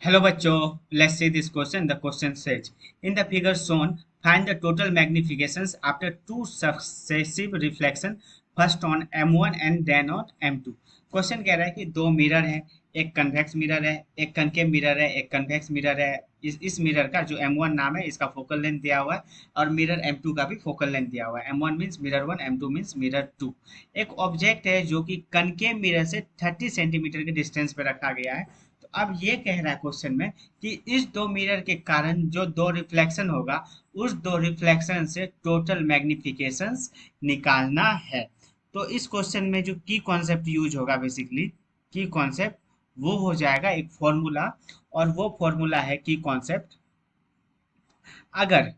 Hello, bachcho. Let's see this question. The question says, in the figure shown, find the total magnifications after two successive reflection, first on M1 and then on M2. Question कह रहा है कि दो mirror है, एक convex mirror है, एक concave mirror है, एक कन्वेक्स मिरर है। इस मिरर का जो M1 नाम है इसका फोकल लेंथ दिया हुआ है और मिरर M2 का भी फोकल लेंथ दिया हुआ है। M1 means mirror 1, M2 means mirror 2। एक ऑब्जेक्ट है जो कि कनकेव मिरर से 30 सेंटीमीटर के डिस्टेंस पे रखा गया है। तो अब ये कह रहा है क्वेश्चन में कि इस दो मिरर के कारण जो दो रिफ्लेक्शन होगा उस दो रिफ्लेक्शन से टोटल मैग्निफिकेशंस निकालना है। तो इस क्वेश्चन में जो की कॉन्सेप्ट यूज होगा, बेसिकली की कॉन्सेप्ट वो हो जाएगा एक फॉर्मूला। और वो फॉर्मूला है की कॉन्सेप्ट। अगर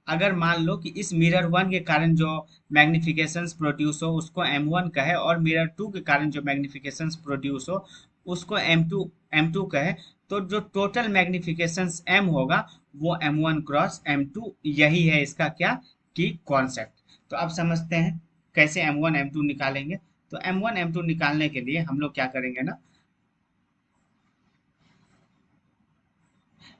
अगर मान लो कि इस मिरर वन के कारण जो मैग्निफिकेशंस प्रोड्यूस हो उसको M1 कहे और मिरर टू के कारण जो मैग्निफिकेशंस प्रोड्यूस हो उसको M2 कहे, तो जो टोटल मैग्निफिकेशंस M होगा वो M1 क्रॉस M2, यही है इसका क्या की कॉन्सेप्ट। तो अब समझते हैं कैसे M1 M2 निकालेंगे। तो M1 M2 निकालने के लिए हम लोग क्या करेंगे ना,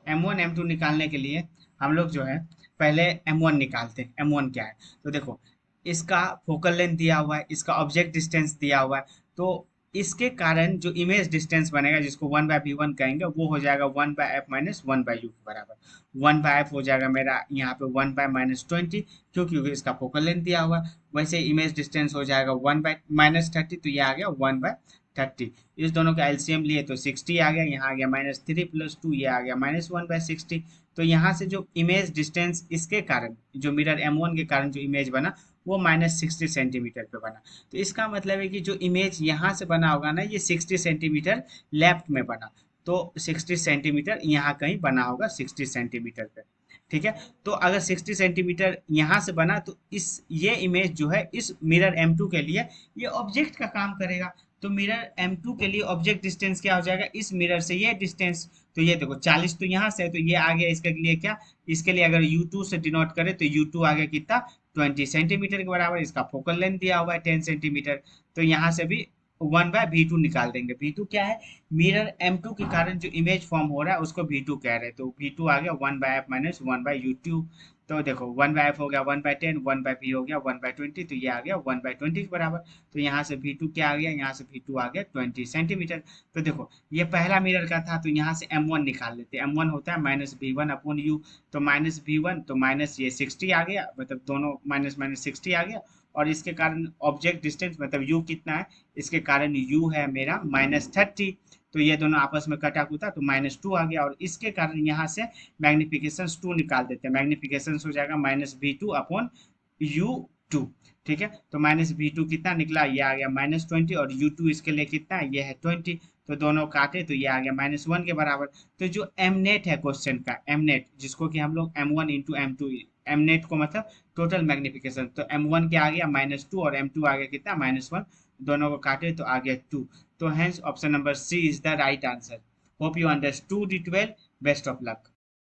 M1 M2 निकालने के लिए हम लोग जो है पहले M1 निकालते हैं। M1 क्या है, तो देखो इसका फोकल लेंथ दिया हुआ है, इसका ऑब्जेक्ट डिस्टेंस दिया हुआ है। तो इसके कारण जो इमेज डिस्टेंस बनेगा जिसको 1/v1 कहेंगे वो हो जाएगा 1/f माइनस 1/u के बराबर। 1/f हो जाएगा मेरा यहाँ पे 1/-20, क्योंकि इसका फोकल लेंथ दिया हुआ है। वैसे इमेज डिस्टेंस हो जाएगा 1/-30, तो ये आ गया 1/30। इस दोनों का एलसीएम लिए तो 60 आ गया, यहाँ आ गया -3 + 2, ये आ गया -1/60। तो यहाँ से जो इमेज डिस्टेंस इसके कारण जो मिरर M1 के कारण जो इमेज बना वो -60 सेंटीमीटर पे बना। तो इसका मतलब है कि जो इमेज यहाँ से बना होगा ना ये 60 सेंटीमीटर लेफ्ट में बना। तो 60 सेंटीमीटर यहाँ कहीं बना होगा 60 सेंटीमीटर पे। ठीक है। तो अगर 60 सेंटीमीटर यहाँ से बना तो इस ये इमेज जो है इस मिरर M2 के लिए ये ऑब्जेक्ट का काम करेगा। तो मिरर M2 के लिए ऑब्जेक्ट डिस्टेंस क्या हो जाएगा, इस मिरर से ये डिस्टेंस। तो ये देखो 40 तो यहाँ से है, तो ये आ गया इसके लिए क्या, इसके लिए अगर U2 से डिनोट करें तो U2 आ गया कितना, 20 सेंटीमीटर के बराबर। इसका फोकल लेंथ दिया हुआ है 10 सेंटीमीटर। तो यहाँ से भी 1/v2 निकाल देंगे। V2 क्या है, मिरर M2 के कारण जो इमेज फॉर्म हो रहा है उसको V2 कह रहे हैं। तो V2 आ गया 1/f माइनस 1/u2। तो देखो 1/f हो गया 1/10, 1/v हो गया 1/20, तो ये आ गया 1/20 के बराबर। तो यहाँ से V2 क्या आ गया, यहाँ से V2 आ गया 20 सेंटीमीटर। तो देखो ये पहला मिरर का था, तो यहाँ से M1 निकाल लेते हैं। M1 होता है -v1/u। तो -v1 तो माइनस ये 60 आ गया, मतलब दोनों माइनस माइनस 60 आ गया। और इसके कारण ऑब्जेक्ट डिस्टेंस मतलब u कितना है, इसके कारण u है मेरा -30। तो ये दोनों आपस में कटा कुटा तो -2 आ गया। और इसके कारण यहाँ से मैग्निफिकेशन 2 निकाल देते हैं। मैग्निफिकेशन हो जाएगा -v2/u2। ठीक है। तो -v2 कितना निकला, ये आ गया -20, और u2 इसके लिए कितना है, ये है 20। तो दोनों काटे तो ये आ गया -1 के बराबर। तो जो एम नेट है क्वेश्चन का, एम नेट जिसको कि हम लोग M1 into M2, M net को मतलब टोटल मैग्निफिकेशन, तो M1 क्या आ गया -2 और M2 आ गया कितना -1। दोनों को काटे तो आ गया 2। तो hence option number C is the right answer. Hope you understood it well. Best of luck.